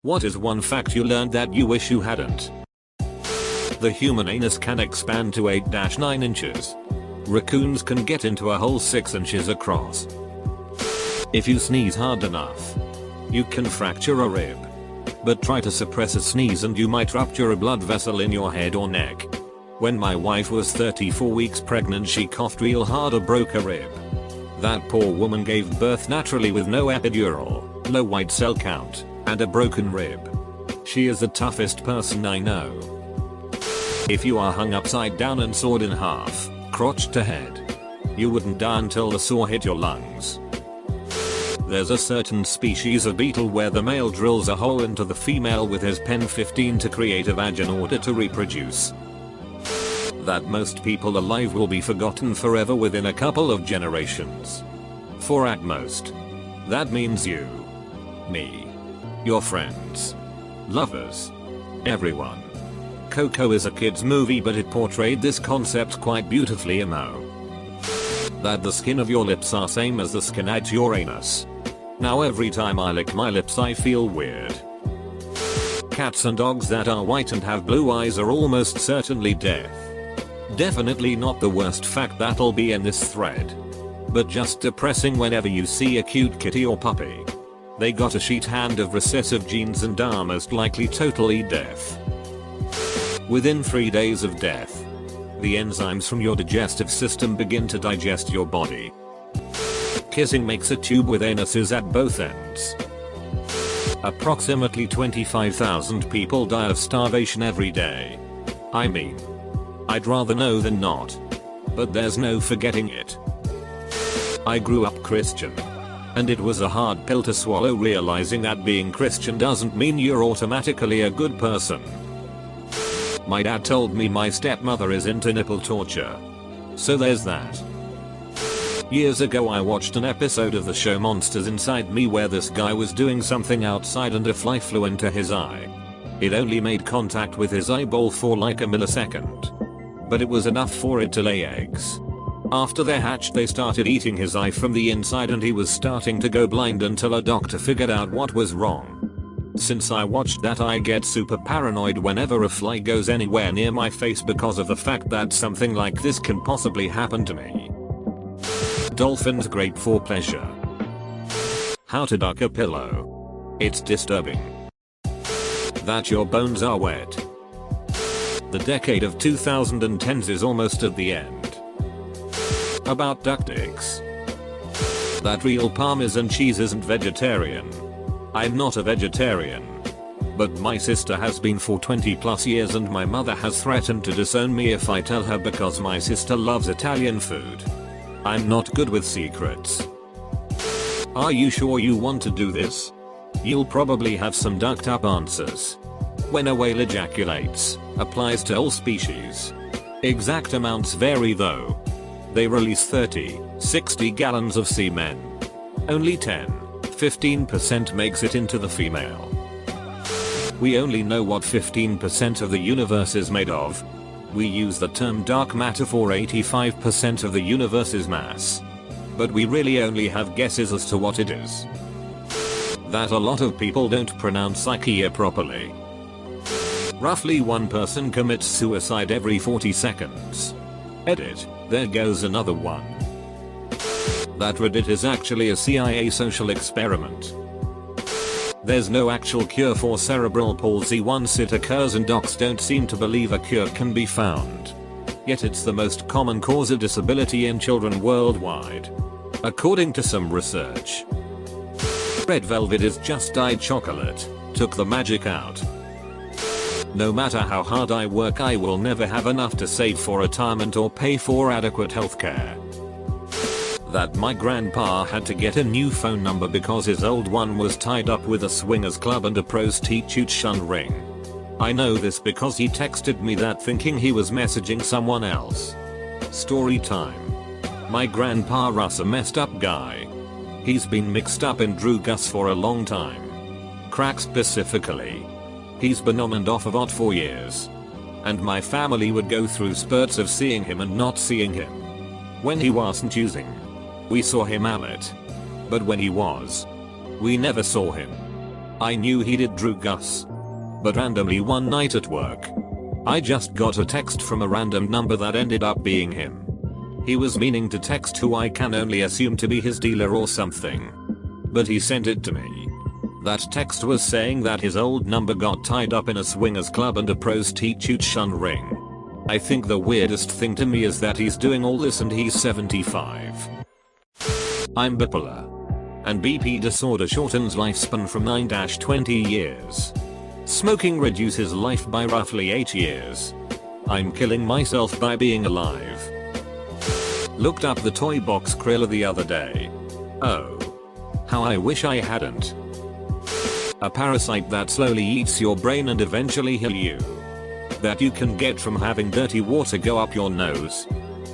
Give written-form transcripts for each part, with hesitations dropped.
What is one fact you learned that you wish you hadn't? The human anus can expand to 8-9 inches. Raccoons can get into a hole 6 inches across. If you sneeze hard enough, you can fracture a rib. But try to suppress a sneeze and you might rupture a blood vessel in your head or neck. When my wife was 34 weeks pregnant, she coughed real hard and broke a rib. That poor woman gave birth naturally with no epidural, low white cell count, and a broken rib. She is the toughest person I know. If you are hung upside down and sawed in half, crotch to head, you wouldn't die until the saw hit your lungs. There's a certain species of beetle where the male drills a hole into the female with his pen 15 to create a vag in order to reproduce. That most people alive will be forgotten forever within a couple of generations. For at most. That means you, me, your friends, lovers, everyone. Coco is a kid's movie, but it portrayed this concept quite beautifully. That the skin of your lips are same as the skin at your anus. Now every time I lick my lips I feel weird. Cats and dogs that are white and have blue eyes are almost certainly deaf. Definitely not the worst fact that'll be in this thread. But just depressing whenever you see a cute kitty or puppy. They got a sheet hand of recessive genes and are most likely totally deaf. Within 3 days of death, the enzymes from your digestive system begin to digest your body. Kissing makes a tube with anuses at both ends. Approximately 25,000 people die of starvation every day. I mean, I'd rather know than not. But there's no forgetting it. I grew up Christian. And it was a hard pill to swallow, realizing that being Christian doesn't mean you're automatically a good person. My dad told me my stepmother is into nipple torture. So there's that. Years ago I watched an episode of the show Monsters Inside Me where this guy was doing something outside and a fly flew into his eye. It only made contact with his eyeball for like a millisecond. But it was enough for it to lay eggs. After they hatched they started eating his eye from the inside and he was starting to go blind until a doctor figured out what was wrong. Since I watched that I get super paranoid whenever a fly goes anywhere near my face because of the fact that something like this can possibly happen to me. Dolphins great for pleasure. How to duck a pillow. It's disturbing. That your bones are wet. The decade of 2010s is almost at the end. About duck dicks. That real Parmesan cheese isn't vegetarian. I'm not a vegetarian. But my sister has been for 20+ years and my mother has threatened to disown me if I tell her because my sister loves Italian food. I'm not good with secrets. Are you sure you want to do this? You'll probably have some ducked up answers. When a whale ejaculates, applies to all species. Exact amounts vary though. They release 30-60 gallons of semen. Only 10-15% makes it into the female. We only know what 15% of the universe is made of. We use the term dark matter for 85% of the universe's mass. But we really only have guesses as to what it is. That a lot of people don't pronounce IKEA properly. Roughly one person commits suicide every 40 seconds. Edit, there goes another one. That Reddit is actually a CIA social experiment. There's no actual cure for cerebral palsy once it occurs and docs don't seem to believe a cure can be found. Yet it's the most common cause of disability in children worldwide. According to some research. Red velvet is just dyed chocolate, took the magic out. No matter how hard I work I will never have enough to save for retirement or pay for adequate healthcare. That my grandpa had to get a new phone number because his old one was tied up with a swingers club and a prostitution ring. I know this because he texted me that thinking he was messaging someone else. Story time. My grandpa Russ a messed up guy. He's been mixed up in drugs for a long time. Crack specifically. He's been on and off of it for years. And my family would go through spurts of seeing him and not seeing him. When he wasn't using, we saw him at it. But when he was, we never saw him. I knew he did Drew Gus. But randomly one night at work, I just got a text from a random number that ended up being him. He was meaning to text who I can only assume to be his dealer or something. But he sent it to me. That text was saying that his old number got tied up in a swingers club and a prostitution ring. I think the weirdest thing to me is that he's doing all this and he's 75. I'm bipolar. And BP disorder shortens lifespan from 9-20 years. Smoking reduces life by roughly 8 years. I'm killing myself by being alive. Looked up the toy box Krilla the other day. Oh. How I wish I hadn't. A parasite that slowly eats your brain and eventually heal you. That you can get from having dirty water go up your nose.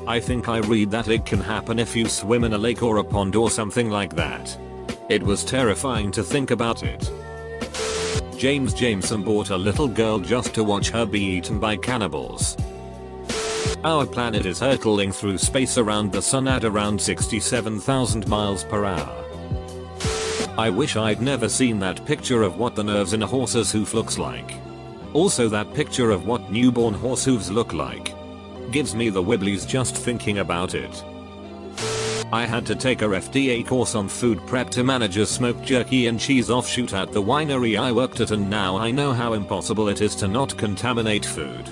I think I read that it can happen if you swim in a lake or a pond or something like that. It was terrifying to think about it. James Jameson bought a little girl just to watch her be eaten by cannibals. Our planet is hurtling through space around the sun at around 67,000 miles per hour. I wish I'd never seen that picture of what the nerves in a horse's hoof looks like. Also that picture of what newborn horse hooves look like. Gives me the wibblies just thinking about it. I had to take a FDA course on food prep to manage a smoked jerky and cheese offshoot at the winery I worked at, and now I know how impossible it is to not contaminate food.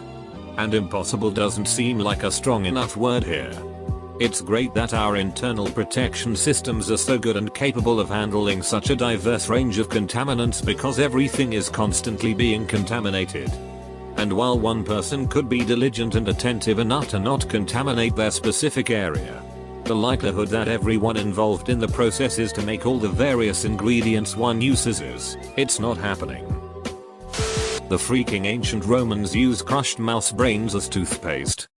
And impossible doesn't seem like a strong enough word here. It's great that our internal protection systems are so good and capable of handling such a diverse range of contaminants, because everything is constantly being contaminated. And while one person could be diligent and attentive enough to not contaminate their specific area, the likelihood that everyone involved in the process is to make all the various ingredients one uses it's not happening. The freaking ancient Romans used crushed mouse brains as toothpaste.